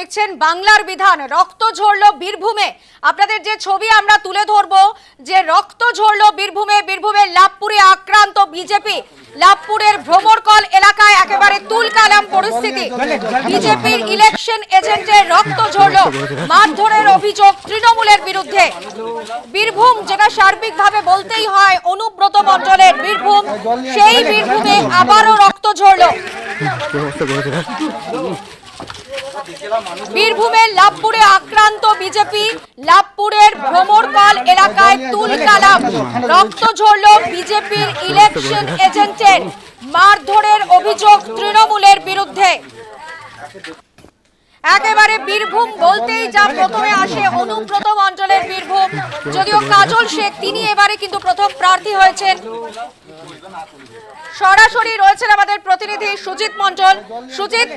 দেখছেন বাংলার বিধান। রক্ত ঝরলো বীরভূমে। আপনাদের যে ছবি আমরা তুলে ধরবো, যে রক্ত ঝরলো বীরভূমে। বীরভূমের লাভপুরে আক্রান্ত বিজেপি। লাভপুরের ভ্রমরকল এলাকায় একেবারে তুলকালাম পরিস্থিতি। বিজেপির ইলেকশন এজেন্টের রক্ত ঝরলো। মারধরের অভিযোগ তৃণমূলের বিরুদ্ধে। বীরভূম, যেটা সার্বিকভাবে বলতেই হয় অনুব্রত মণ্ডলের বীরভূম, সেই বীরভূমে আবারও রক্ত ঝরলো। বীরভূমের লাভপুরে আক্রান্ত বিজেপি। লাভপুরের ভ্রমরকল এলাকায় তুলকালাম। রক্ত ঝরলো বিজেপির ইলেকশন এজেন্টের। মারধরের অভিযোগ তৃণমূলের বিরুদ্ধে। একেবারে বীরভূম বলতেই যা প্রথমে আসে অনুব্রত মণ্ডলের বীরভূম। যদিও কাজল শেখ তিনি এবারে কিন্তু প্রথম প্রার্থী হয়েছেন। সরাসরি রয়েছেন আমাদের প্রতিনিধি সুজিত মণ্ডল। সুজিত,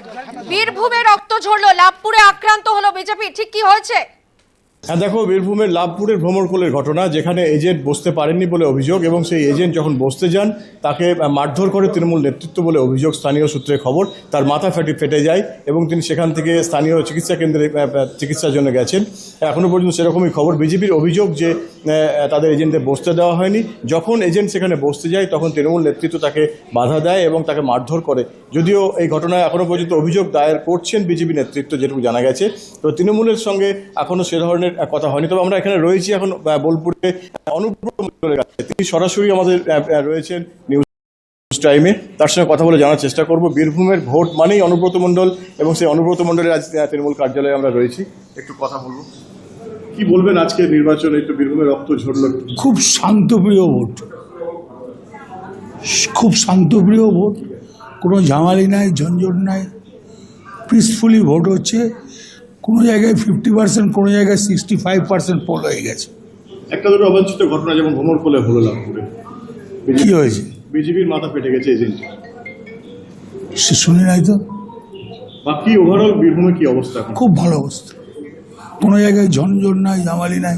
বীরভূমে রক্ত ঝরলো, লাভপুরে আক্রান্ত হলো বিজেপি, ঠিক কি হয়েছে? হ্যাঁ, দেখো, বীরভূমের লাভপুরের ভ্রমরকলের ঘটনা, যেখানে এজেন্ট বসতে পারেননি বলে অভিযোগ, এবং সেই এজেন্ট যখন বসতে যান তাকে মারধর করে তৃণমূল নেতৃত্ব বলে অভিযোগ। স্থানীয় সূত্রে খবর, তার মাথা ফেটে যায় এবং তিনি সেখান থেকে স্থানীয় চিকিৎসা কেন্দ্রে চিকিৎসার জন্য গেছেন। এখনও পর্যন্ত সেরকমই খবর। বিজেপির অভিযোগ যে তাদের এজেন্টদের বসতে দেওয়া হয়নি। যখন এজেন্ট সেখানে বসতে যায় তখন তৃণমূল নেতৃত্ব তাকে বাধা দেয় এবং তাকে মারধর করে। যদিও এই ঘটনায় এখনও পর্যন্ত অভিযোগ দায়ের করছেন বিজেপি নেতৃত্ব, যেটুকু জানা গেছে। তো তৃণমূলের সঙ্গে এখনও সে ধরনের কথা হয়নি। তবে আমরা এখানে রয়েছি এখন বোলপুরে অনুব্রত মণ্ডলের কাছে। তিনি সরাসরি আমাদের রয়েছেন নিউজ টাইমে। তার সঙ্গে কথা বলে জানার চেষ্টা করব। বীরভূমের ভোট মানেই অনুব্রত মণ্ডল, এবং সেই অনুব্রত মণ্ডলের আজ তৃণমূল কার্যালয়ে আমরা রয়েছি। একটু কথা বলবো। কি বলবেন আজকে নির্বাচনে? একটু বীরভূমে রক্ত ঝরল। খুব শান্তপ্রিয় ভোট, খুব শান্তপ্রিয় ভোট। কোনো ঝামেলি নাই, ঝঞ্ঝট নাই, পিসফুলি ভোট হচ্ছে। কোনো জায়গায় 50%, কোনো জায়গায় 65% পোল হয়ে গেছে। একটা দুটো অবাঞ্ছিত ঘটনা যেমন ভ্রমরকলে হলো লাভপুরে। কি হয়েছে? বিজেপির মাথা ফেটে গেছে এজেন্ট। সে শুনে নাই তো। বাকি ওভারঅল বীরভূমে কি অবস্থা? খুব ভালো অবস্থা, কোনো জায়গায় ঝঞ্ঝট নাই, ঝামেলি নাই,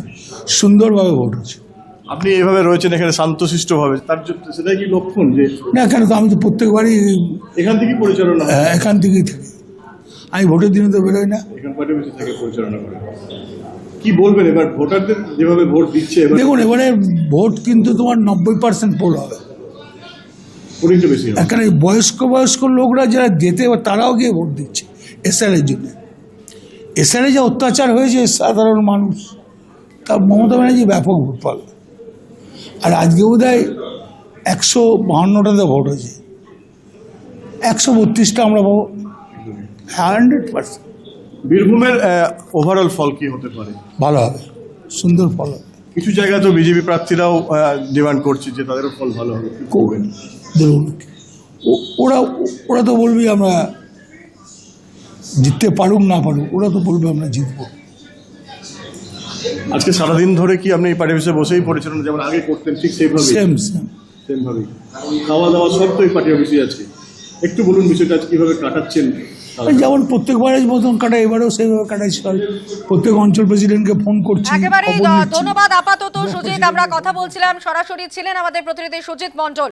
সুন্দরভাবে ভোট হচ্ছে। আপনি এভাবে রয়েছেন এখানে শান্তশিষ্টভাবে, তার জন্য সেটাই কি লক্ষণ যে না, কেন তো আমি তো প্রত্যেকবারই এখান থেকেই পরিচালনা হয়? এখান থেকেই থাকি। আমি ভোটের দিনে তো বেরোই না। এখান পার্টি অফিসে থেকে পরিচালনা করে। কি বলবেন এবার ভোটারদের যেভাবে ভোট দিচ্ছে? দেখুন, এবারে ভোট কিন্তু তোমার 90% পোল হবে। পোলিংটা বেশি হবে। এখানে বয়স্ক লোকরা যারা যেতে, তারাও গিয়ে ভোট দিচ্ছে এসআরের জন্য। এসআরে যে অত্যাচার হয়েছে সাধারণ মানুষ, তা মমতা ব্যানার্জি ব্যাপক ভোট পাল। আর আজকে বোধহয় 152টাতে ভোট হয়েছে, 132টা আমরা পাবো। 100%। বীরভূমের ওভারঅল ফল কি হতে পারে? ভালো হবে, সুন্দর ফল হবে। কিছু জায়গায় তো বিজেপি প্রার্থীরাও ডিমান্ড করছে যে তাদেরও ফল ভালো হবে। ধরুন, ওরা তো বলবে আমরা জিততে পারুক না পারুক, ওরা তো বলবে আমরা জিতবো। আজকে সারাদিন ধরে কি আপনি এই পার্টি অফিসে বসেই পরিচালনা যেমন আগে করতেন ঠিক সেইভাবে? সেমভাবেই খাওয়া দাওয়া সব তো এই পার্টি অফিসে আছে। একটু বলুন বিষয়টা আজ কীভাবে কাটাচ্ছেন? যেমন প্রত্যেকবারের মতন কাটাই, এবারেও সেইভাবে কাটাইছি। প্রত্যেক অঞ্চল প্রেসিডেন্টকে ফোন করছি। একেবারে ধন্যবাদ। আপাতত সুজিত, আমরা কথা বলছিলাম, সরাসরি ছিলেন আমাদের প্রতিনিধি সুজিত মণ্ডল।